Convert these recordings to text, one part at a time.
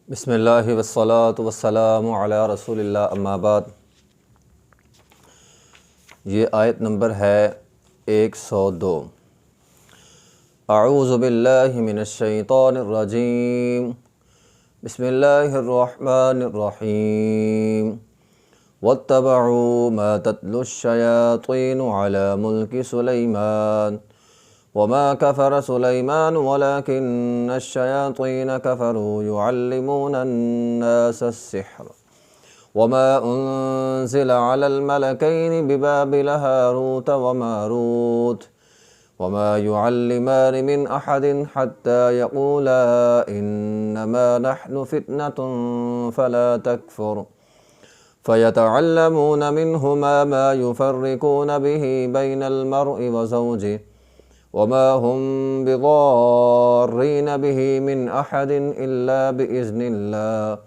بسم اللہ والصلاة والسلام علی رسول اللہ اما بعد۔ یہ آیت نمبر ہے 102۔ اعوذ باللہ من الشیطان الرجیم، بسم اللہ الرحمن الرحیم۔ واتبعوا ما تتلو الشیاطین علی ملک سلیمان وما كفر سليمان ولكن الشياطين كفروا يعلمون الناس السحر وما أنزل على الملكين ببابل هاروت وماروت وما يعلمان من أحد حتى يقولا إنما نحن فتنة فلا تكفر فيتعلمون منهما ما يفرقون به بين المرء وزوجه وما هم بضارين به من أحد إلا بإذن الله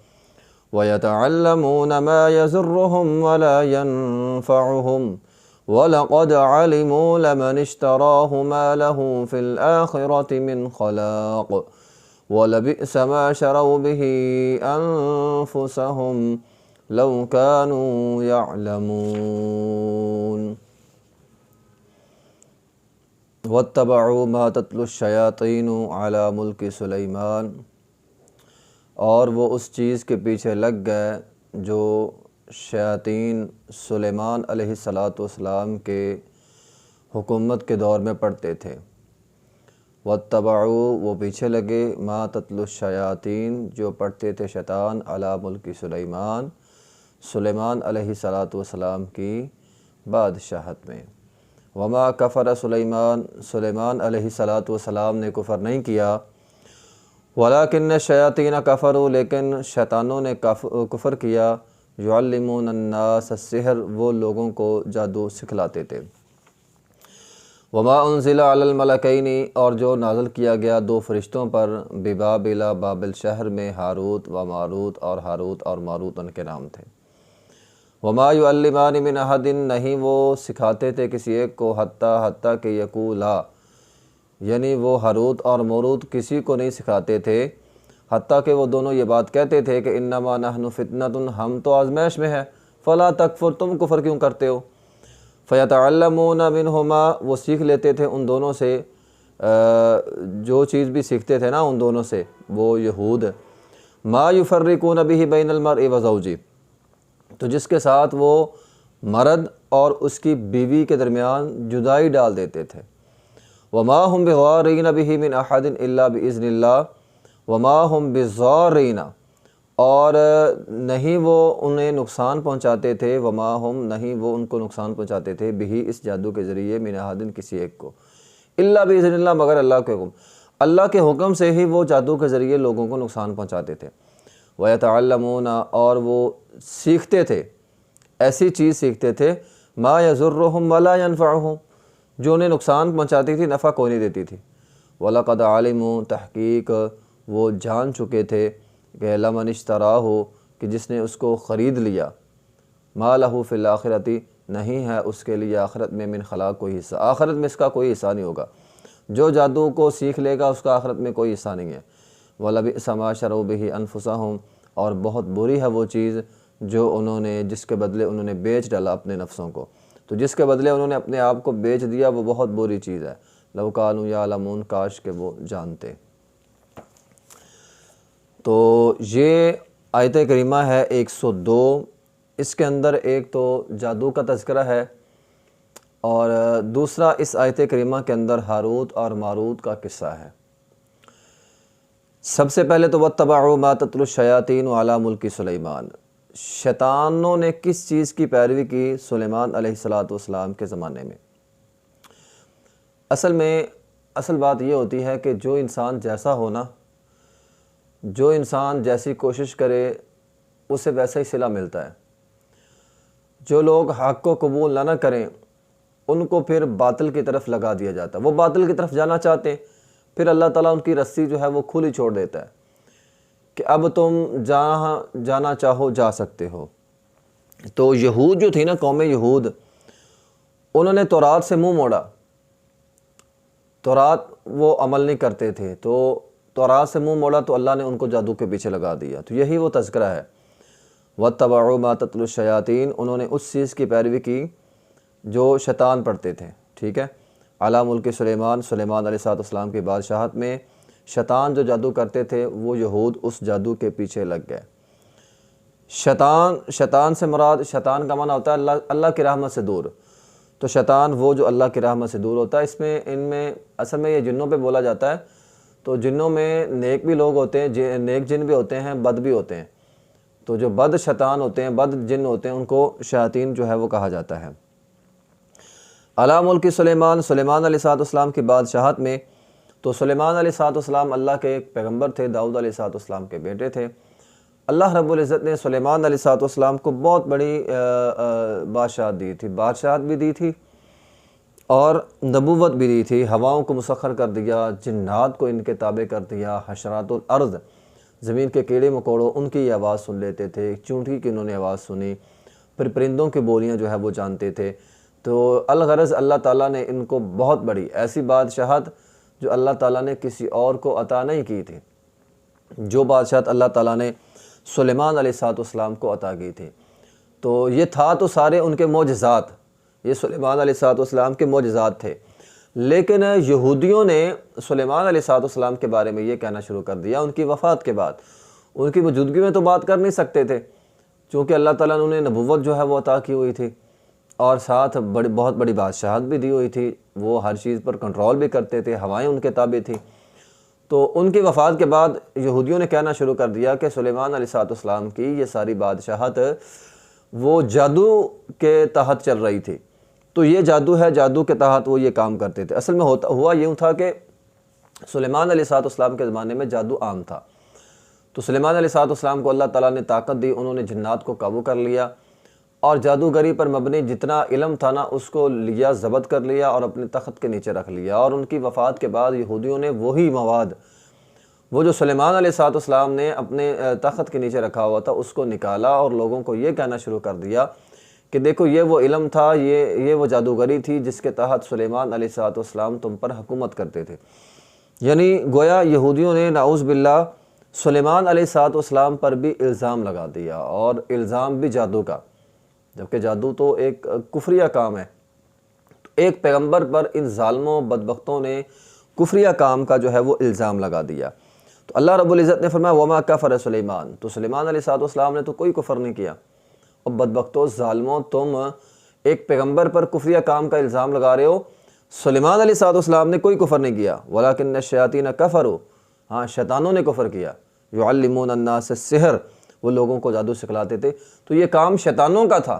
ويتعلمون ما يضرهم ولا ينفعهم ولقد علموا لمن اشتراه ما له في الآخرة من خلاق ولبئس ما شروا به أنفسهم لو كانوا يعلمون۔ واتبعوا ما تتلو الشیاطین علی ملک سلیمان، اور وہ اس چیز کے پیچھے لگ گئے جو شیاطین سلیمان علیہ السلام کے حکومت کے دور میں پڑھتے تھے۔ واتبعوا، وہ پیچھے لگے، ما تتلو الشیاطین، جو پڑھتے تھے شیطان، علی ملک سلیمان علیہ السلام کی بادشاہت میں۔ وما کفر سلیمان علیہ السلام نے کفر نہیں کیا، ولیکن الشیاطین کفروا، لیکن شیطانوں نے کفر کیا، یعلمون الناس السحر، وہ لوگوں کو جادو سکھلاتے تھے۔ وما انزل علی الملکین، اور جو نازل کیا گیا دو فرشتوں پر، ببابل، بابل شہر میں، ہاروت و ماروت، اور ہاروت اور ماروت ان کے نام تھے۔ وما یعلمان من احد، نہیں وہ سکھاتے تھے کسی ایک کو، حتیٰ کہ یقولا، یعنی وہ ہاروت اور ماروت کسی کو نہیں سکھاتے تھے، حتیٰ کہ وہ دونوں یہ بات کہتے تھے کہ انما نحن فتنۃ، ہم تو آزمائش میں ہیں، فلا تکفر، تم کفر کیوں کرتے ہو۔ فیتعلمون منہما، وہ سیکھ لیتے تھے ان دونوں سے، جو چیز بھی سیکھتے تھے نا ان دونوں سے وہ یہود، ما یفرقون بہ بین المرء وزوجہ، تو جس کے ساتھ وہ مرد اور اس کی بیوی کے درمیان جدائی ڈال دیتے تھے۔ وما ہم بضارین بہ من احد الا باذن اللہ، وما ہم بضارین، اور نہیں وہ انہیں نقصان پہنچاتے تھے، وما ہم، نہیں وہ ان کو نقصان پہنچاتے تھے، بہ، اس جادو کے ذریعے، من احد، کسی ایک کو، الا باذن اللہ، مگر اللہ کے حکم، اللہ کے حکم سے ہی وہ جادو کے ذریعے لوگوں کو نقصان پہنچاتے تھے۔ وَيَتَعَلَّمُونَ، اور وہ سیکھتے تھے، ایسی چیز سیکھتے تھے، مَا يَضُرُّهُمْ وَلَا يَنفَعُهُمْ، جو انہیں نقصان پہنچاتی تھی، نفع کوئی نہیں دیتی تھی۔ وَلَقَدْ عَلِمُوا، تحقیق وہ جان چکے تھے کہ لَمَنِ اشْتَرَاهُ، کہ جس نے اس کو خرید لیا، مَا لَهُ فِي الْآخِرَةِ، نہیں ہے اس کے لیے آخرت میں من خلاق کوئی حصہ، آخرت میں اس کا کوئی حصہ نہیں ہوگا، جو جادو کو سیکھ لے گا اس کا آخرت میں کوئی حصہ نہیں ہے۔ وَلَبِئْسَ مَا شَرَوْا بِهِ أَنفُسَهُمْ، اور بہت بری ہے وہ چیز جو انہوں نے، جس کے بدلے انہوں نے بیچ ڈالا اپنے نفسوں کو، تو جس کے بدلے انہوں نے اپنے آپ کو بیچ دیا، وہ بہت بری چیز ہے۔ لَوْ كَانُوا يَعْلَمُونَ، کاش کہ وہ جانتے۔ تو یہ آیت کریمہ ہے 102، اس کے اندر ایک تو جادو کا تذکرہ ہے، اور دوسرا اس آیت کریمہ کے اندر ہاروت اور ماروت کا قصہ ہے۔ سب سے پہلے تو واتبعوا ما تتلو الشیاطین علی ملک سلیمان، شیطانوں نے کس چیز کی پیروی کی؟ سلیمان علیہ السلام کے زمانے میں۔ اصل بات یہ ہوتی ہے کہ جو انسان جیسا ہونا، جو انسان جیسی کوشش کرے اسے ویسا ہی صلہ ملتا ہے۔ جو لوگ حق کو قبول نہ کریں ان کو پھر باطل کی طرف لگا دیا جاتا ہے، وہ باطل کی طرف جانا چاہتے ہیں، پھر اللہ تعالیٰ ان کی رسی جو ہے وہ کھلی چھوڑ دیتا ہے کہ اب تم جہاں جانا چاہو جا سکتے ہو۔ تو یہود جو تھی نا، قوم یہود، انہوں نے تورات سے منہ موڑا، تورات وہ عمل نہیں کرتے تھے، تو تورات سے منہ موڑا تو اللہ نے ان کو جادو کے پیچھے لگا دیا۔ تو یہی وہ تذکرہ ہے، وَاتَّبَعُوا مَا تَتْلُو الشَّيَاطِينُ، انہوں نے اس چیز کی پیروی کی جو شیطان پڑھتے تھے، ٹھیک ہے، علی ملک سلیمان، سلیمان علیہ السلام کی بادشاہت میں شیطان جو جادو کرتے تھے وہ یہود اس جادو کے پیچھے لگ گئے۔ شیطان سے مراد، شیطان کا معنی ہوتا ہے اللہ کی رحمت سے دور، تو شیطان وہ جو اللہ کی رحمت سے دور ہوتا ہے۔ اس میں ان میں اصل میں یہ جنوں پہ بولا جاتا ہے، تو جنوں میں نیک بھی لوگ ہوتے ہیں، نیک جن بھی ہوتے ہیں، بد بھی ہوتے ہیں، تو جو بد شیطان ہوتے ہیں، بد جن ہوتے ہیں، ان کو شیاطین جو ہے وہ کہا جاتا ہے۔ علی ملک سلیمان، سلیمان علیہ السلام کی بادشاہت میں، تو سلیمان علیہ السلام اللہ کے ایک پیغمبر تھے، داؤد علیہ السلام کے بیٹے تھے۔ اللہ رب العزت نے سلیمان علیہ السلام کو بہت بڑی بادشاہت دی تھی، بادشاہت بھی دی تھی اور نبوت بھی دی تھی۔ ہواؤں کو مسخر کر دیا، جنات کو ان کے تابع کر دیا، حشرات الارض، زمین کے کیڑے مکوڑوں، ان کی آواز سن لیتے تھے، چونٹی کی انہوں نے آواز سنی، پھر پرندوں کی بولیاں جو ہے وہ جانتے تھے۔ تو الغرض اللہ تعالیٰ نے ان کو بہت بڑی ایسی بادشاہت جو اللہ تعالیٰ نے کسی اور کو عطا نہیں کی تھی، جو بادشاہت اللہ تعالیٰ نے سلیمان علیہ السلام کو عطا کی تھی، تو یہ تھا تو سارے ان کے معجزات، یہ سلیمان علیہ السلام کے معجزات تھے۔ لیکن یہودیوں نے سلیمان علیہ السلام کے بارے میں یہ کہنا شروع کر دیا ان کی وفات کے بعد، ان کی موجودگی میں تو بات کر نہیں سکتے تھے، چونکہ اللہ تعالیٰ نے انہیں نبوت جو ہے وہ عطا کی ہوئی تھی اور ساتھ بہت بڑی بادشاہت بھی دی ہوئی تھی، وہ ہر چیز پر کنٹرول بھی کرتے تھے، ہوائیں ان کے تابع تھیں۔ تو ان کی وفات کے بعد یہودیوں نے کہنا شروع کر دیا کہ سلیمان علیہ السلام کی یہ ساری بادشاہت وہ جادو کے تحت چل رہی تھی، تو یہ جادو ہے، جادو کے تحت وہ یہ کام کرتے تھے۔ اصل میں ہوا یوں تھا کہ سلیمان علیہ السلام کے زمانے میں جادو عام تھا، تو سلیمان علیہ السلام کو اللہ تعالیٰ نے طاقت دی، انہوں نے جنات کو قابو کر لیا اور جادوگری پر مبنی جتنا علم تھا نا اس کو لیا، ضبط کر لیا اور اپنے تخت کے نیچے رکھ لیا۔ اور ان کی وفات کے بعد یہودیوں نے وہی مواد، وہ جو سلیمان علیہ السلام نے اپنے تخت کے نیچے رکھا ہوا تھا، اس کو نکالا اور لوگوں کو یہ کہنا شروع کر دیا کہ دیکھو یہ وہ علم تھا، یہ وہ جادوگری تھی جس کے تحت سلیمان علیہ السلام تم پر حکومت کرتے تھے۔ یعنی گویا یہودیوں نے نعوذ باللہ سلیمان علیہ السلام پر بھی الزام لگا دیا، اور الزام بھی جادو کا، جبکہ جادو تو ایک کفریہ کام ہے۔ تو ایک پیغمبر پر ان ظالموں بدبختوں نے کفریہ کام کا جو ہے وہ الزام لگا دیا۔ تو اللہ رب العزت نے فرمایا وَمَا كَفَرَ سلیمان، تو سلیمان علیہ السلام نے تو کوئی کفر نہیں کیا۔ اور بدبختوں، ظالموں، تم ایک پیغمبر پر کفریہ کام کا الزام لگا رہے ہو، سلیمان علیہ السلام نے کوئی کفر نہیں کیا۔ وَلَكِنَّ الشَّيَاطِينَ كَفَرُوا، ہاں شیطانوں نے کفر کیا۔ يُعَلِّمُونَ النَّاسَ السِّحْرَ، وہ لوگوں کو جادو سکھلاتے تھے، تو یہ کام شیطانوں کا تھا۔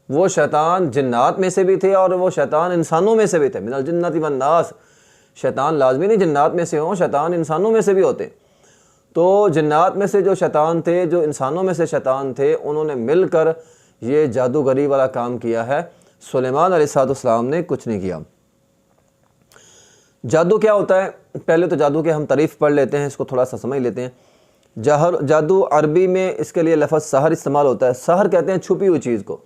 وہ شیطان جنات میں سے بھی تھے اور وہ شیطان انسانوں میں سے بھی تھے، من الجنۃ والناس، شیطان لازمی نہیں جنات میں سے ہوں، شیطان انسانوں میں سے بھی ہوتے۔ تو جنات میں سے جو شیطان تھے، جو انسانوں میں سے شیطان تھے، انہوں نے مل کر یہ جادوگری والا کام کیا ہے، سلیمان علیہ السلام نے کچھ نہیں کیا۔ جادو کیا ہوتا ہے؟ پہلے تو جادو کے ہم تعریف پڑھ لیتے ہیں، اس کو تھوڑا سا سمجھ لیتے ہیں۔ جادو عربی میں اس کے لیے لفظ سحر استعمال ہوتا ہے۔ سحر کہتے ہیں چھپی ہوئی چیز کو،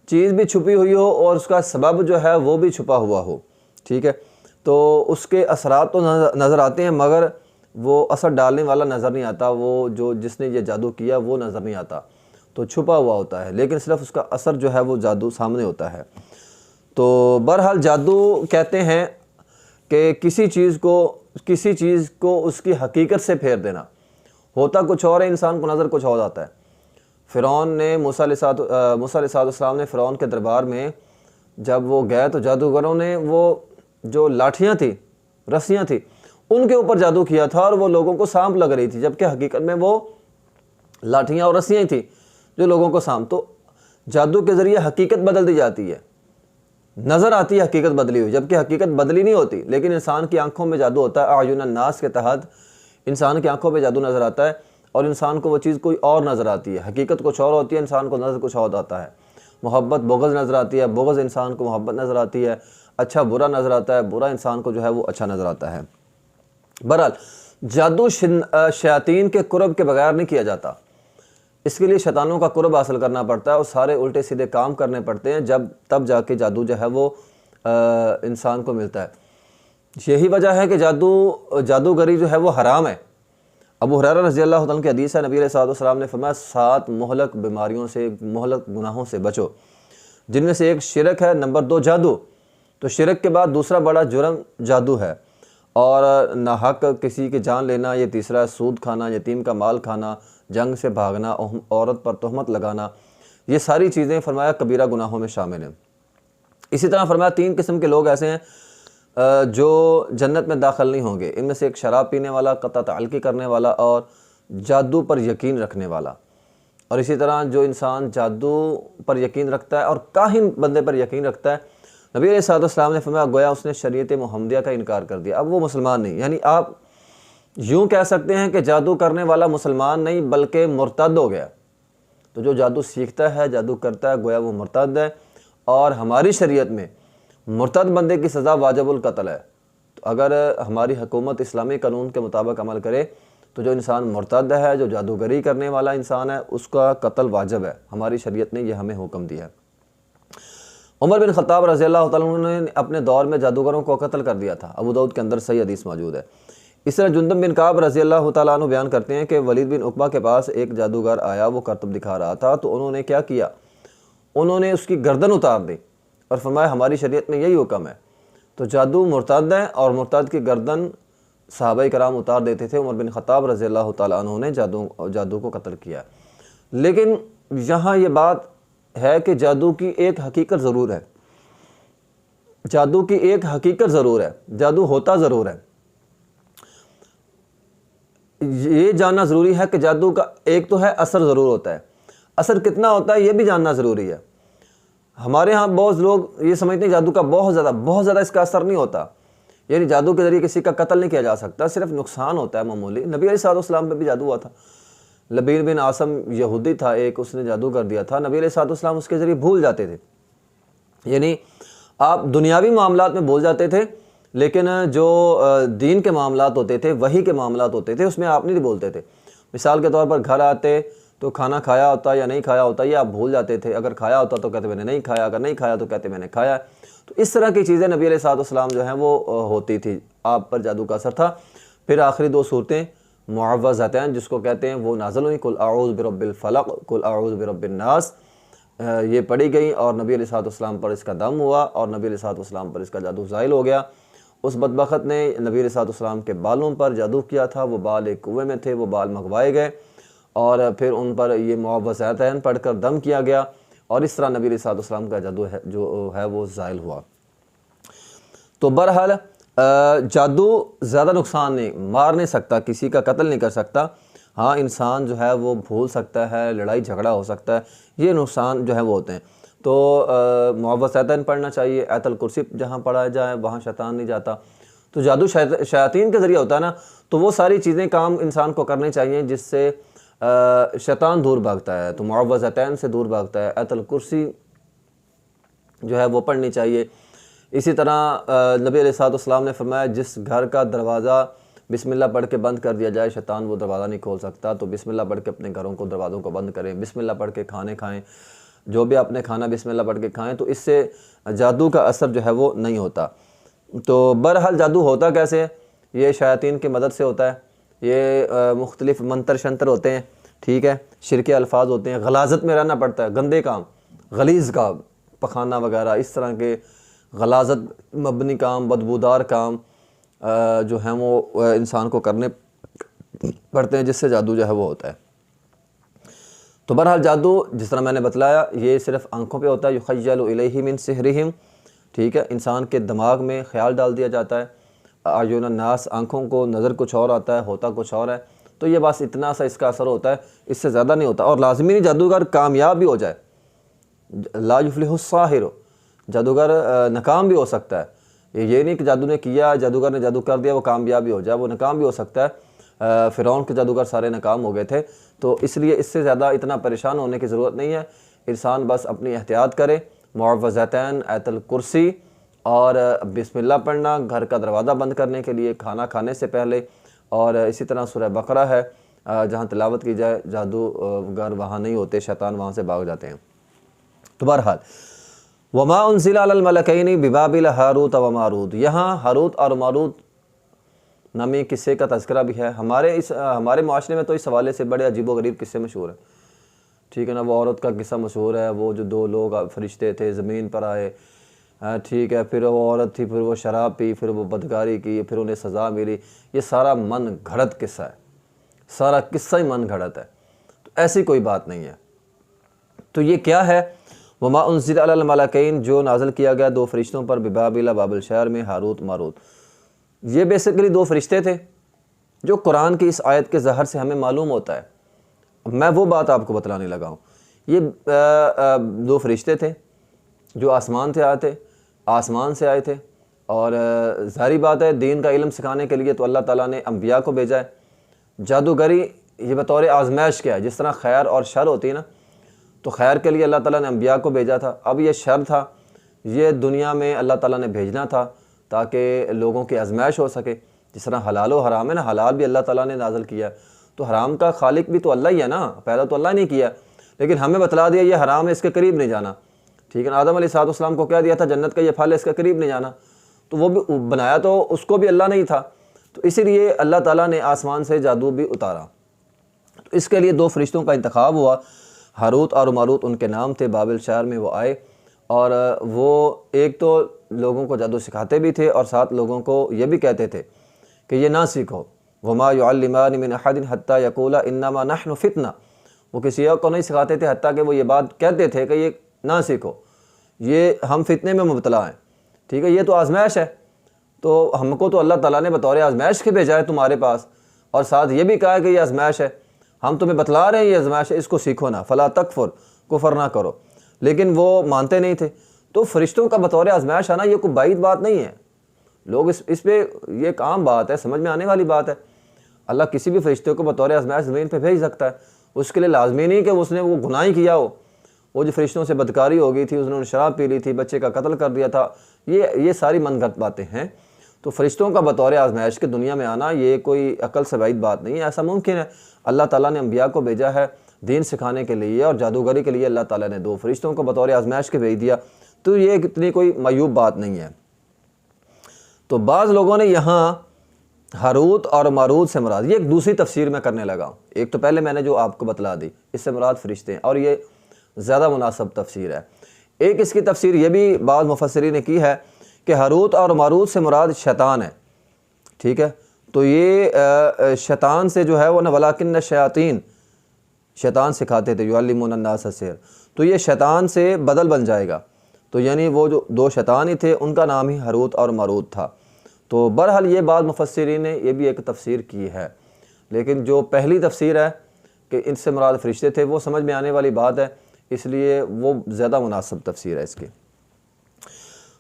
چیز بھی چھپی ہوئی ہو اور اس کا سبب جو ہے وہ بھی چھپا ہوا ہو، ٹھیک ہے، تو اس کے اثرات تو نظر آتے ہیں مگر وہ اثر ڈالنے والا نظر نہیں آتا، وہ جس نے یہ جادو کیا وہ نظر نہیں آتا، تو چھپا ہوا ہوتا ہے، لیکن صرف اس کا اثر جو ہے وہ جادو سامنے ہوتا ہے۔ تو بہرحال جادو کہتے ہیں کہ کسی چیز کو اس کی حقیقت سے پھیر دینا، ہوتا کچھ اور ہے، انسان کو نظر کچھ اور آتا ہے۔ فرعون نے موسیٰ علیہ السلام نے فرعون کے دربار میں جب وہ گئے تو جادوگروں نے وہ جو لاٹھیاں تھیں، رسیاں تھیں، ان کے اوپر جادو کیا تھا اور وہ لوگوں کو سانپ لگ رہی تھی، جبکہ حقیقت میں وہ لاٹھیاں اور رسیاں تھیں جو لوگوں کو سانپ۔ تو جادو کے ذریعے حقیقت بدل دی جاتی ہے، نظر آتی ہے حقیقت بدلی ہوئی، جبکہ حقیقت بدلی نہیں ہوتی، لیکن انسان کی آنکھوں میں جادو ہوتا ہے۔ اعین الناس کے تحت انسان کی آنکھوں پہ جادو نظر آتا ہے اور انسان کو وہ چیز کوئی اور نظر آتی ہے، حقیقت کچھ اور ہوتی ہے، انسان کو نظر کچھ اور آتا ہے۔ محبت بغض نظر آتی ہے، بغض انسان کو محبت نظر آتی ہے، اچھا برا نظر آتا ہے، برا انسان کو جو ہے وہ اچھا نظر آتا ہے۔ بہرحال جادو شیاطین کے قرب کے بغیر نہیں کیا جاتا، اس کے لیے شیطانوں کا قرب حاصل کرنا پڑتا ہے اور سارے الٹے سیدھے کام کرنے پڑتے ہیں، تب جا کے جادو جو ہے وہ انسان کو ملتا ہے۔ یہی وجہ ہے کہ جادوگری جو ہے وہ حرام ہے۔ ابو ہریرہ رضی اللہ عنہ کی حدیث ہے، نبی علیہ الصلوۃ والسلام نے فرمایا 7 مہلک بیماریوں سے، مہلک گناہوں سے بچو، جن میں سے ایک شرک ہے، نمبر 2 جادو۔ تو شرک کے بعد دوسرا بڑا جرم جادو ہے، اور ناحق کسی کی جان لینا یہ تیسرا ہے، سود کھانا، یتیم کا مال کھانا، جنگ سے بھاگنا، عورت پر تہمت لگانا، یہ ساری چیزیں فرمایا کبیرہ گناہوں میں شامل ہیں۔ اسی طرح فرمایا 3 قسم کے لوگ ایسے ہیں جو جنت میں داخل نہیں ہوں گے، ان میں سے ایک شراب پینے والا، قطع تعلقی کرنے والا، اور جادو پر یقین رکھنے والا۔ اور اسی طرح جو انسان جادو پر یقین رکھتا ہے اور کاہن بندے پر یقین رکھتا ہے، نبی علیہ الصلوۃ والسلام نے فرمایا گویا اس نے شریعت محمدیہ کا انکار کر دیا، اب وہ مسلمان نہیں۔ یعنی آپ یوں کہہ سکتے ہیں کہ جادو کرنے والا مسلمان نہیں بلکہ مرتد ہو گیا۔ تو جو جادو سیکھتا ہے، جادو کرتا ہے، گویا وہ مرتد ہے، اور ہماری شریعت میں مرتد بندے کی سزا واجب القتل ہے۔ تو اگر ہماری حکومت اسلامی قانون کے مطابق عمل کرے تو جو انسان مرتد ہے، جو جادوگری کرنے والا انسان ہے، اس کا قتل واجب ہے، ہماری شریعت نے یہ ہمیں حکم دیا ہے۔ عمر بن خطاب رضی اللہ تعالیٰ عنہ نے اپنے دور میں جادوگروں کو قتل کر دیا تھا، ابو داؤد کے اندر صحیح حدیث موجود ہے۔ اس طرح جندب بن کعب رضی اللہ تعالیٰ عنہ بیان کرتے ہیں کہ ولید بن عقبہ کے پاس ایک جادوگر آیا، وہ کرتب دکھا رہا تھا، تو انہوں نے کیا کیا، انہوں نے اس کی گردن اتار دی اور فرمایا ہماری شریعت میں یہی حکم ہے۔ تو جادو مرتد ہے، اور مرتد کی گردن صحابہ کرام اتار دیتے تھے۔ عمر بن خطاب رضی اللہ تعالیٰ عنہ نے جادو کو قتل کیا۔ لیکن یہاں یہ بات ہے کہ جادو کی ایک حقیقت ضرور ہے، جادو کی ایک حقیقت ضرور ہے، جادو ہوتا ضرور ہے۔ یہ جاننا ضروری ہے کہ جادو کا ایک تو ہے اثر ضرور ہوتا ہے، اثر کتنا ہوتا ہے یہ بھی جاننا ضروری ہے۔ ہمارے ہاں بہت لوگ یہ سمجھتے ہیں جادو کا بہت زیادہ اس کا اثر نہیں ہوتا، یعنی جادو کے ذریعے کسی کا قتل نہیں کیا جا سکتا، صرف نقصان ہوتا ہے معمولی۔ نبی علیہ الصلوۃ والسلام پہ بھی جادو ہوا تھا، لبید بن عاصم یہودی تھا ایک، اس نے جادو کر دیا تھا، نبی علیہ الصلوۃ والسلام اس کے ذریعے بھول جاتے تھے۔ یعنی آپ دنیاوی معاملات میں بھول جاتے تھے، لیکن جو دین کے معاملات ہوتے تھے، وحی کے معاملات ہوتے تھے، اس میں آپ نہیں بولتے تھے۔ مثال کے طور پر گھر آتے تو کھانا کھایا ہوتا یا نہیں کھایا ہوتا یہ آپ بھول جاتے تھے، اگر کھایا ہوتا تو کہتے میں نے نہیں کھایا، اگر نہیں کھایا تو کہتے میں نے کھایا۔ تو اس طرح کی چیزیں نبی علیہ الصلوۃ والسلام جو ہیں وہ ہوتی تھی، آپ پر جادو کا اثر تھا۔ پھر آخری 2 صورتیں معوذتین جس کو کہتے ہیں وہ نازل ہوئیں، قل اعوذ برب الفلق، قل اعوذ برب الناس، یہ پڑھی گئیں، اور نبی علیہ الصلوۃ والسلام پر اس کا دم ہوا، اور نبی علیہ الصلوۃ والسلام پر اس کا جادو زائل ہو گیا۔ اس بدبخت نے نبی علیہ الصلوۃ والسلام کے بالوں پر جادو کیا تھا، وہ بال ایک کنویں میں تھے، وہ بال منگوائے گئے، اور پھر ان پر یہ معوذتین پڑھ کر دم کیا گیا، اور اس طرح نبی علیہ الصلوۃ والسلام کا جادو جو ہے وہ زائل ہوا۔ تو بہرحال جادو زیادہ نقصان نہیں، مار نہیں سکتا، کسی کا قتل نہیں کر سکتا، ہاں انسان جو ہے وہ بھول سکتا ہے، لڑائی جھگڑا ہو سکتا ہے، یہ نقصان جو ہے وہ ہوتے ہیں۔ تو معوذتین پڑھنا چاہیے، آیت الکرسی جہاں پڑھا جائے وہاں شیطان نہیں جاتا۔ تو جادو شیاطین کے ذریعے ہوتا ہے نا، تو وہ ساری چیزیں کام انسان کو کرنے چاہیے جس سے شیطان دور بھاگتا ہے، تو معوذتین سے دور بھاگتا ہے، آیت الکرسی جو ہے وہ پڑھنی چاہیے۔ اسی طرح نبی علیہ الصلوۃ والسلام نے فرمایا جس گھر کا دروازہ بسم اللہ پڑھ کے بند کر دیا جائے شیطان وہ دروازہ نہیں کھول سکتا، تو بسم اللہ پڑھ کے اپنے گھروں کو دروازوں کو بند کریں، بسم اللہ پڑھ کے کھانے کھائیں، جو بھی آپ نے کھانا بسم اللہ پڑھ کے کھائیں، تو اس سے جادو کا اثر جو ہے وہ نہیں ہوتا۔ تو بہرحال جادو ہوتا کیسے ہے؟ یہ شیاطین کی مدد سے ہوتا ہے، یہ مختلف منتر شنتر ہوتے ہیں، ٹھیک ہے، شرکی الفاظ ہوتے ہیں، غلاظت میں رہنا پڑتا ہے، گندے کام، غلیظ کام، پخانہ وغیرہ، اس طرح کے غلاظت مبنی کام، بدبودار کام جو ہیں وہ انسان کو کرنے پڑتے ہیں، جس سے جادو جو ہے وہ ہوتا ہے۔ تو بہرحال جادو جس طرح میں نے بتلایا یہ صرف آنکھوں پہ ہوتا ہے، یخیل الیہ من سحرہم، ٹھیک ہے، انسان کے دماغ میں خیال ڈال دیا جاتا ہے، اعین الناس آنکھوں کو نظر کچھ اور آتا ہے، ہوتا کچھ اور ہے، تو یہ بس اتنا سا اس کا اثر ہوتا ہے، اس سے زیادہ نہیں ہوتا۔ اور لازمی نہیں جادوگر کامیاب بھی ہو جائے، لا یفلح الساحر، جادوگر ناکام بھی ہو سکتا ہے، یہ نہیں کہ جادو نے کیا، جادوگر نے جادو کر دیا وہ کامیاب بھی ہو جائے، وہ ناکام بھی ہو سکتا ہے۔ فرعون کے جادوگر سارے ناکام ہو گئے تھے، تو اس لیے اس سے زیادہ اتنا پریشان ہونے کی ضرورت نہیں ہے، انسان بس اپنی احتیاط کرے، معوذتین، آیت الکرسی اور بسم اللہ پڑھنا گھر کا دروازہ بند کرنے کے لیے، کھانا کھانے سے پہلے، اور اسی طرح سورہ بقرہ ہے جہاں تلاوت کی جائے، جادوگر وہاں نہیں ہوتے، شیطان وہاں سے بھاگ جاتے ہیں۔ تو بہرحال وما انزل علی الملکین ببابل ہاروت و ماروت، یہاں ہاروت اور ماروت نامی قصے کا تذکرہ بھی ہے۔ ہمارے معاشرے میں تو اس حوالے سے بڑے عجیب و غریب قصے مشہور ہیں، ٹھیک ہے نا۔ وہ عورت کا قصہ مشہور ہے، وہ جو 2 لوگ فرشتے تھے زمین پر آئے، ٹھیک ہے، پھر وہ عورت تھی، پھر وہ شراب پی، پھر وہ بدکاری کی، پھر انہیں سزا ملی۔ یہ سارا من گھڑت قصہ ہے، سارا قصہ ہی من گھڑت ہے، تو ایسی کوئی بات نہیں ہے۔ تو یہ کیا ہے؟ وما انزل علی الملکین، جو نازل کیا گیا 2 فرشتوں پر، ببابل، بابل شہر میں، ہاروت ماروت۔ یہ بیسیکلی 2 فرشتے تھے جو قرآن کی اس آیت کے ظاہر سے ہمیں معلوم ہوتا ہے۔ میں وہ بات آپ کو بتلانے لگا ہوں۔ یہ 2 فرشتے تھے جو آسمان سے آئے تھے، اور ظاہری بات ہے دین کا علم سکھانے کے لیے تو اللہ تعالیٰ نے انبیاء کو بھیجا ہے۔ جادوگری یہ بطور آزمائش کیا ہے، جس طرح خیر اور شر ہوتی ہے نا، تو خیر کے لیے اللہ تعالیٰ نے انبیاء کو بھیجا تھا، اب یہ شر تھا، یہ دنیا میں اللہ تعالیٰ نے بھیجنا تھا تاکہ لوگوں کی آزمائش ہو سکے۔ جس طرح حلال و حرام ہے نا، حلال بھی اللہ تعالیٰ نے نازل کیا ہے، تو حرام کا خالق بھی تو اللہ ہی ہے نا، پیدا تو اللہ نہیں کیا، لیکن ہمیں بتلا دیا یہ حرام ہے، اس کے قریب نہیں جانا، ٹھیک ہے نا۔ آدم علیہ السلام کو کہہ دیا تھا جنت کا یہ پھل ہے، اس کے قریب نہیں جانا، تو وہ بھی بنایا تو اس کو بھی اللہ نہیں تھا، تو اسی لیے اللہ تعالیٰ نے آسمان سے جادو بھی اتارا۔ تو اس کے لیے 2 فرشتوں کا انتخاب ہوا، ہاروت اور ماروت ان کے نام تھے۔ بابل شہر میں وہ آئے، اور وہ ایک تو لوگوں کو جادو سکھاتے بھی تھے، اور ساتھ لوگوں کو یہ بھی کہتے تھے کہ یہ نہ سیکھو، وما يعلمان من احد حتى يقولا انما نحن فتنہ، وہ کسی اور کو نہیں سکھاتے تھے، حتیٰ کہ وہ یہ بات کہتے تھے کہ یہ نہ سیکھو، یہ ہم فتنے میں مبتلا ہیں، ٹھیک ہے، یہ تو آزمائش ہے، تو ہم کو تو اللہ تعالیٰ نے بطور آزمائش کے بھیجا ہے تمہارے پاس، اور ساتھ یہ بھی کہا ہے کہ یہ آزمائش ہے، ہم تمہیں بتلا رہے ہیں یہ آزمائش ہے، اس کو سیکھو نا، فلا تکفر، کفر نہ کرو، لیکن وہ مانتے نہیں تھے۔ تو فرشتوں کا بطور آزمائش آنا یہ کوئی بعید بات نہیں ہے، لوگ اس پہ یہ ایک عام بات ہے، سمجھ میں آنے والی بات ہے۔ اللہ کسی بھی فرشتے کو بطور آزمائش زمین پہ بھیج سکتا ہے، اس کے لیے لازمی نہیں کہ اس نے وہ گناہ ہی کیا ہو، وہ جو فرشتوں سے بدکاری ہو گئی تھی، انہوں نے شراب پی لی تھی، بچے کا قتل کر دیا تھا، یہ ساری من گھڑت باتیں ہیں۔ تو فرشتوں کا بطور آزمائش کے دنیا میں آنا یہ کوئی عقل سے بعید بات نہیں ہے، ایسا ممکن ہے۔ اللہ تعالیٰ نے انبیاء کو بھیجا ہے دین سکھانے کے لیے، اور جادوگری کے لیے اللہ تعالیٰ نے 2 فرشتوں کو بطور آزمائش کے بھیج دیا، تو یہ اتنی کوئی معیوب بات نہیں ہے۔ تو بعض لوگوں نے یہاں ہاروت اور ماروت سے مراد، یہ ایک دوسری تفسیر میں کرنے لگا ہوں، ایک تو پہلے میں نے جو آپ کو بتلا دی، اس سے مراد فرشتے ہیں، اور یہ زیادہ مناسب تفسیر ہے۔ ایک اس کی تفسیر یہ بھی بعض مفسرین نے کی ہے کہ ہاروت اور ماروت سے مراد شیطان ہے، ٹھیک ہے، تو یہ شیطان سے جو ہے وہ وَلَٰكِنَّ الشَّيَاطِينَ، شیطان سکھاتے تھے، يُعَلِّمُونَ النَّاسَ السِّحْرَ، تو یہ شیطان سے بدل بن جائے گا، تو یعنی وہ جو 2 شیطان ہی تھے ان کا نام ہی ہاروت اور ماروت تھا۔ تو بہرحال یہ بعض مفسرین نے یہ بھی ایک تفسیر کی ہے، لیکن جو پہلی تفسیر ہے کہ ان سے مراد فرشتے تھے، وہ سمجھ میں آنے والی بات ہے، اس لیے وہ زیادہ مناسب تفسیر ہے اس کی۔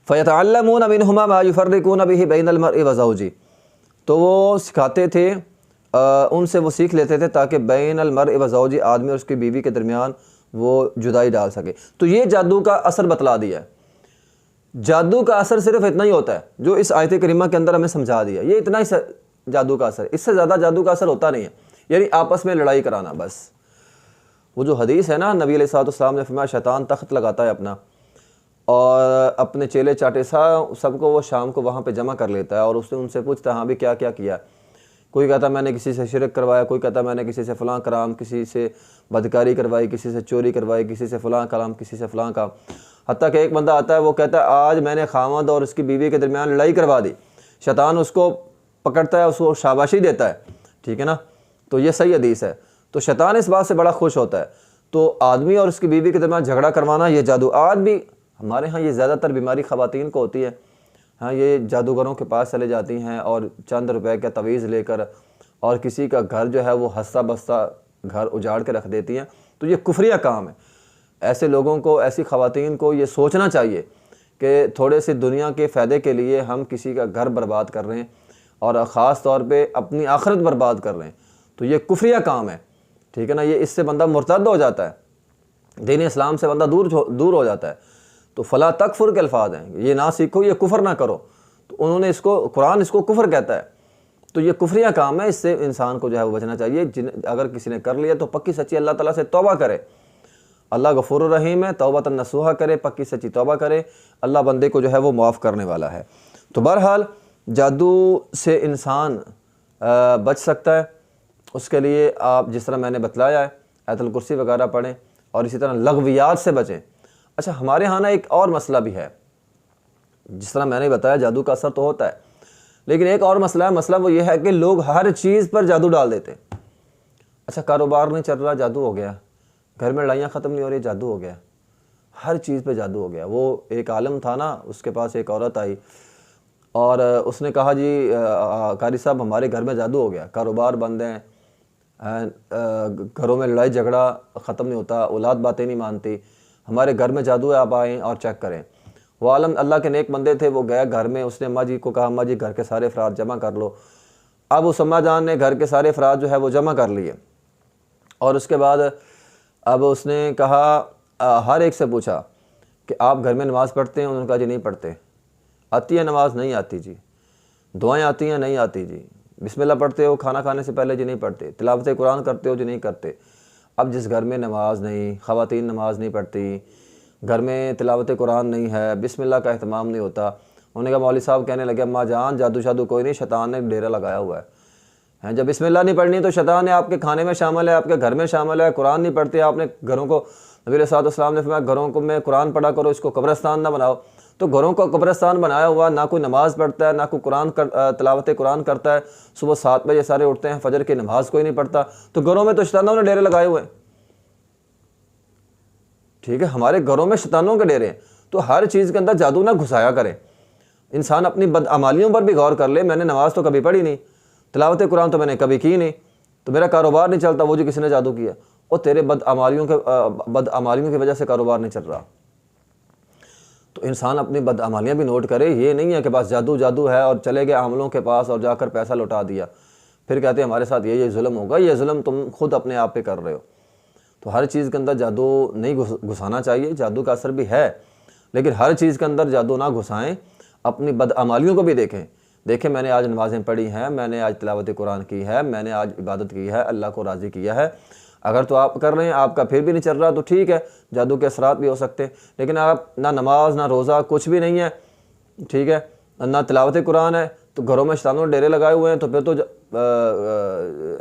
فَيَتَعَلَّمُونَ مِنْهُمَا مَا يُفَرِّقُونَ بِهِ بَيْنَ الْمَرْءِ وَزَوْجِهِ، تو وہ سکھاتے تھے، ان سے وہ سیکھ لیتے تھے تاکہ بین المرء وزوجہ، آدمی اور اس کی بیوی کے درمیان وہ جدائی ڈال سکے۔ تو یہ جادو کا اثر بتلا دیا ہے، جادو کا اثر صرف اتنا ہی ہوتا ہے جو اس آیت کریمہ کے اندر ہمیں سمجھا دیا، یہ اتنا ہی جادو کا اثر، اس سے زیادہ جادو کا اثر ہوتا نہیں ہے، یعنی آپس میں لڑائی کرانا بس۔ وہ جو حدیث ہے نا، نبی علیہ السلام نے فرمایا شیطان تخت لگاتا ہے اپنا، اور اپنے چیلے چاٹے سب کو وہ شام کو وہاں پہ جمع کر لیتا ہے، اور اس نے ان سے پوچھتا ہے ہاں بھی کیا کیا کیا، کوئی کہتا میں نے کسی سے شرک کروایا، کوئی کہتا میں نے کسی سے فلاں کرام، کسی سے بدکاری کروائی، کسی سے چوری کروائی، کسی سے فلاں کلام، کسی سے فلاں کام، حتیٰ کہ ایک بندہ آتا ہے وہ کہتا ہے آج میں نے خاوند اور اس کی بیوی کے درمیان لڑائی کروا دی، شیطان اس کو پکڑتا ہے، اس کو شاباشی دیتا ہے، ٹھیک ہے نا، تو یہ صحیح حدیث ہے۔ تو شیطان اس بات سے بڑا خوش ہوتا ہے، تو آدمی اور اس کی بیوی کے درمیان جھگڑا کروانا یہ جادو، آج بھی ہمارے ہاں یہ زیادہ تر بیماری خواتین کو ہوتی ہے، ہاں یہ جادوگروں کے پاس چلے جاتی ہیں اور چند روپے کا تعویذ لے کر اور کسی کا گھر جو ہے وہ ہنستا بستا گھر اجاڑ کے رکھ دیتی ہیں، تو یہ کفریہ کام ہے۔ ایسے لوگوں کو، ایسی خواتین کو یہ سوچنا چاہیے کہ تھوڑے سے دنیا کے فائدے کے لیے ہم کسی کا گھر برباد کر رہے ہیں اور خاص طور پہ اپنی آخرت برباد کر رہے ہیں، تو یہ کفریہ کام ہے، ٹھیک ہے نا، یہ اس سے بندہ مرتد ہو جاتا ہے، دین اسلام سے بندہ دور ہو جاتا ہے۔ تو فلا تکفر کے الفاظ ہیں، یہ نہ سیکھو، یہ کفر نہ کرو، تو انہوں نے قرآن اس کو کفر کہتا ہے، تو یہ کفریہ کام ہے، اس سے انسان کو جو ہے وہ بچنا چاہیے۔ اگر کسی نے کر لیا تو پکی سچی اللہ تعالیٰ سے توبہ کرے، اللہ غفور الرحیم ہے، توبۃ نصوحہ کرے، پکی سچی توبہ کرے، اللہ بندے کو جو ہے وہ معاف کرنے والا ہے۔ تو بہرحال جادو سے انسان بچ سکتا ہے، اس کے لیے آپ جس طرح میں نے بتلایا ہے آیت الکرسی وغیرہ پڑھیں، اور اسی طرح لغویات سے بچیں۔ اچھا، ہمارے ہاں نا ایک اور مسئلہ بھی ہے، جس طرح میں نے بتایا جادو کا اثر تو ہوتا ہے، لیکن ایک اور مسئلہ ہے، مسئلہ وہ یہ ہے کہ لوگ ہر چیز پر جادو ڈال دیتے ہیں۔ اچھا، کاروبار نہیں چل رہا، جادو ہو گیا، گھر میں لڑائیاں ختم نہیں ہو رہی، جادو ہو گیا، ہر چیز پہ جادو ہو گیا۔ وہ ایک عالم تھا نا، اس کے پاس ایک عورت آئی اور اس نے کہا جی قاری صاحب ہمارے گھر میں جادو ہو گیا، کاروبار بند ہیں، گھروں میں لڑائی جھگڑا ختم نہیں ہوتا، اولاد باتیں نہیں مانتی، ہمارے گھر میں جادو ہے، آپ آئیں اور چیک کریں۔ وہ عالم اللہ کے نیک بندے تھے، وہ گیا گھر میں، اس نے اماں جی کو کہا اماں جی گھر کے سارے افراد جمع کر لو۔ اب اس اماں جان نے گھر کے سارے افراد جو ہے وہ جمع کر لیے، اور اس کے بعد اب اس نے کہا ہر ایک سے پوچھا کہ آپ گھر میں نماز پڑھتے ہیں؟ انہوں نے کہا جی نہیں پڑھتے۔ آتی ہے نماز؟ نہیں آتی جی۔ دعائیں آتی ہیں؟ نہیں آتی جی۔ بسم اللہ پڑھتے ہو کھانا کھانے سے پہلے؟ جی نہیں پڑھتے۔ تلاوت قرآن کرتے ہو؟ جی نہیں کرتے۔ اب جس گھر میں نماز نہیں، خواتین نماز نہیں پڑھتی، گھر میں تلاوت قرآن نہیں ہے، بسم اللہ کا اہتمام نہیں ہوتا، انہوں نے کہا مولوی صاحب کہنے لگے اماں جان جادو شادو کوئی نہیں، شیطان نے ڈیرا لگایا ہوا ہے، جب بسم اللہ نہیں پڑھنی تو شیطان نے آپ کے کھانے میں شامل ہے، آپ کے گھر میں شامل ہے۔ قرآن نہیں پڑھتے آپ نے گھروں کو، نبی علیہ السلام نے فرمایا گھروں کو میں قرآن پڑھا کرو، اس کو قبرستان نہ بناؤ۔ تو گھروں کو قبرستان بنایا ہوا، نہ کوئی نماز پڑھتا ہے، نہ کوئی تلاوت قرآن کرتا ہے، صبح 7 بجے سارے اٹھتے ہیں، فجر کی نماز کوئی نہیں پڑھتا، تو گھروں میں تو شیطانوں نے ڈیرے لگائے ہوئے ہیں۔ ٹھیک ہے، ہمارے گھروں میں شیطانوں کے ڈیرے ہیں، تو ہر چیز کے اندر جادو نہ گھسایا کرے۔ انسان اپنی بدعمالیوں پر بھی غور کر لے، میں نے نماز تو کبھی پڑھی نہیں، تلاوت قرآن تو میں نے کبھی کی نہیں، تو میرا کاروبار نہیں چلتا، وہ جو کسی نے جادو کیا، اور تیرے بدعمالیوں کی وجہ سے کاروبار نہیں چل رہا۔ تو انسان اپنی بدعمالیاں بھی نوٹ کرے، یہ نہیں ہے کہ بس جادو ہے اور چلے گئے عاملوں کے پاس اور جا کر پیسہ لوٹا دیا، پھر کہتے ہیں ہمارے ساتھ یہ ظلم ہوگا۔ یہ ظلم تم خود اپنے آپ پہ کر رہے ہو۔ تو ہر چیز کے اندر جادو نہیں گھسانا چاہیے، جادو کا اثر بھی ہے، لیکن ہر چیز کے اندر جادو نہ گھسائیں، اپنی بدعمالیوں کو بھی دیکھیں میں نے آج نمازیں پڑھی ہیں، میں نے آج تلاوت قرآن کی ہے، میں نے آج عبادت کی ہے، اللہ کو راضی کیا ہے۔ اگر تو آپ کر رہے ہیں، آپ کا پھر بھی نہیں چل رہا تو ٹھیک ہے، جادو کے اثرات بھی ہو سکتے ہیں، لیکن آپ نہ نماز نہ روزہ کچھ بھی نہیں ہے، ٹھیک ہے، نہ تلاوت قرآن ہے، تو گھروں میں شیطانوں نے ڈیرے لگائے ہوئے ہیں، تو پھر تو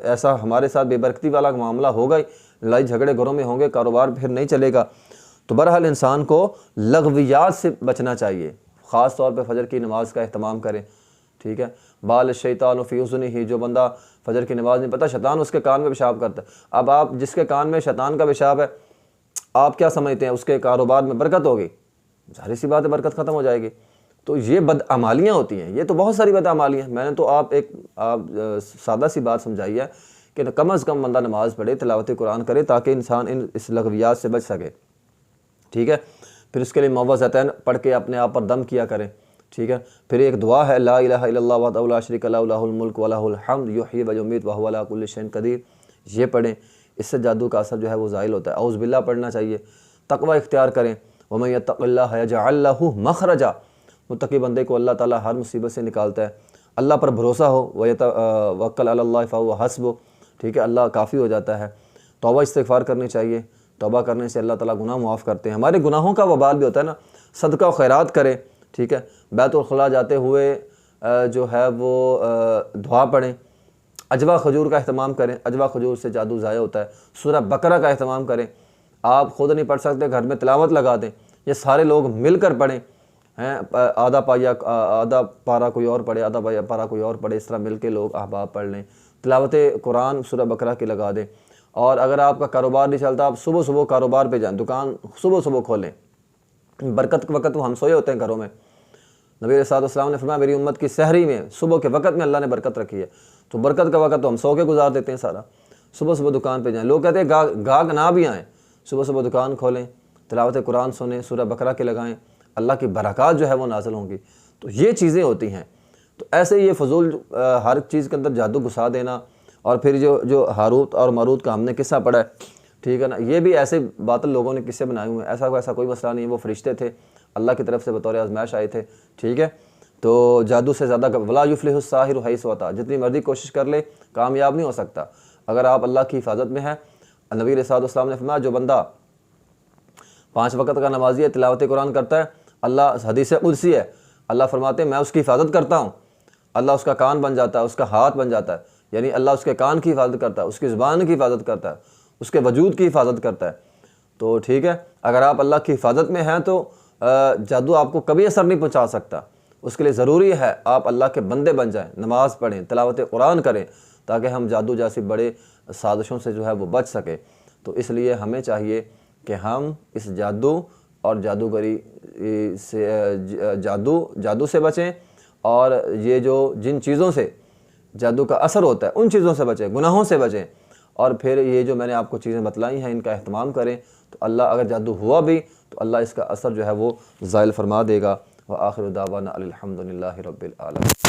ایسا ہمارے ساتھ بے برکتی والا معاملہ ہوگا ہی، لڑائی جھگڑے گھروں میں ہوں گے، کاروبار پھر نہیں چلے گا۔ تو بہرحال انسان کو لغویات سے بچنا چاہیے، خاص طور پہ فجر کی نماز کا اہتمام کریں، ٹھیک ہے۔ بال الشیطان فی اذنہ، جو بندہ فجر کی نماز نہیں پتہ، شیطان اس کے کان میں پیشاب کرتا ہے۔ اب آپ جس کے کان میں شیطان کا پیشاب ہے، آپ کیا سمجھتے ہیں اس کے کاروبار میں برکت ہوگی؟ ظاہر سی بات ہے، برکت ختم ہو جائے گی۔ تو یہ بدعمالیاں ہوتی ہیں، یہ تو بہت ساری بدعمالیاں ہیں، میں نے تو آپ سادہ سی بات سمجھائی ہے کہ کم از کم بندہ نماز پڑھے، تلاوت قرآن کرے، تاکہ انسان اس لغویات سے بچ سکے، ٹھیک ہے۔ پھر اس کے لیے معوذتین پڑھ کے اپنے آپ پر دم کیا کریں، ٹھیک ہے۔ پھر ایک دعا ہے لا الہ الا اللہ وحدہ لا شریک لہ لہ الملک ولہ الحمد یحیی و یمیت وہو علی کل شیء قدیر، یہ پڑھیں، اس سے جادو کا اثر جو ہے وہ زائل ہوتا ہے۔ اعوذ باللہ پڑھنا چاہیے، تقوی اختیار کریں، ومن یتق اللہ یجعل لہ مخرجا، متقی بندے کو اللہ تعالیٰ ہر مصیبت سے نکالتا ہے۔ اللہ پر بھروسہ ہو، ویتوکل علی اللہ فہو حسبہ، ٹھیک ہے، اللہ کافی ہو جاتا ہے۔ توبہ استغفار کرنی چاہیے، توبہ کرنے سے اللہ تعالیٰ گناہ معاف کرتے ہیں۔ ہمارے گناہوں کا وبال بھی ہوتا ہے نا، صدقہ و خیرات کریں، ٹھیک ہے، بیت الخلاء جاتے ہوئے جو ہے وہ دعا پڑھیں، عجوہ کھجور کا اہتمام کریں، عجوہ کھجور سے جادو ضائع ہوتا ہے۔ سورہ بقرہ کا اہتمام کریں، آپ خود نہیں پڑھ سکتے گھر میں تلاوت لگا دیں، یہ سارے لوگ مل کر پڑھیں، آدھا پارہ کوئی اور پڑھے، آدھا پارہ کوئی اور پڑھے، اس طرح مل کے لوگ احباب پڑھ لیں، تلاوت قرآن سورہ بقرہ کی لگا دیں۔ اور اگر آپ کا کاروبار نہیں چلتا، آپ صبح کاروبار پہ جائیں، دکان صبح کھولیں، برکت کے وقت وہ ہم سوئے ہوتے ہیں گھروں میں، نبی علیہ السلام نے فرمایا میری امت کی سحری میں صبح کے وقت میں اللہ نے برکت رکھی ہے، تو برکت کا وقت تو ہم سو کے گزار دیتے ہیں سارا۔ صبح دکان پہ جائیں، لوگ کہتے ہیں گاہک نہ بھی آئیں، صبح دکان کھولیں، تلاوت قرآن سنیں، سورہ بقرہ کے لگائیں، اللہ کی برکات جو ہے وہ نازل ہوں گی۔ تو یہ چیزیں ہوتی ہیں۔ تو ایسے یہ فضول ہر چیز کے اندر جادو گھسا دینا، اور پھر جو ہاروت اور ماروت کا ہم نے قصہ پڑھا ہے، ٹھیک ہے نا، یہ بھی ایسے باطل لوگوں نے قصے بنائے ہوئے ہیں، ایسا کوئی مسئلہ نہیں ہے، وہ فرشتے تھے، اللہ کی طرف سے بطور آزمائش آئے تھے، ٹھیک ہے۔ تو جادو سے زیادہ ولا یفلح الساحر حیث اتی، جتنی مرضی کوشش کر لے کامیاب نہیں ہو سکتا۔ اگر آپ اللہ کی حفاظت میں ہیں، نبی علیہ السلام نے فرمایا جو بندہ 5 وقت کا نمازی ہے، تلاوت قرآن کرتا ہے، اللہ حدیث قدسی ہے، اللہ فرماتے ہیں میں اس کی حفاظت کرتا ہوں، اللہ اس کا کان بن جاتا ہے، اس کا ہاتھ بن جاتا ہے، یعنی اللہ اس کے کان کی حفاظت کرتا ہے، اس کی زبان کی حفاظت کرتا ہے، اس کے وجود کی حفاظت کرتا ہے۔ تو ٹھیک ہے، اگر آپ اللہ کی حفاظت میں ہیں تو جادو آپ کو کبھی اثر نہیں پہنچا سکتا۔ اس کے لیے ضروری ہے آپ اللہ کے بندے بن جائیں، نماز پڑھیں، تلاوت قرآن کریں، تاکہ ہم جادو جیسی بڑے سازشوں سے جو ہے وہ بچ سکیں۔ تو اس لیے ہمیں چاہیے کہ ہم اس جادو اور جادوگری سے جادو سے بچیں، اور یہ جو جن چیزوں سے جادو کا اثر ہوتا ہے ان چیزوں سے بچیں، گناہوں سے بچیں، اور پھر یہ جو میں نے آپ کو چیزیں بتلائی ہیں ان کا اہتمام کریں، تو اللہ اگر جادو ہوا بھی تو اللہ اس کا اثر جو ہے وہ زائل فرما دے گا۔ وآخر دعوانا الحمد للہ رب العالمین۔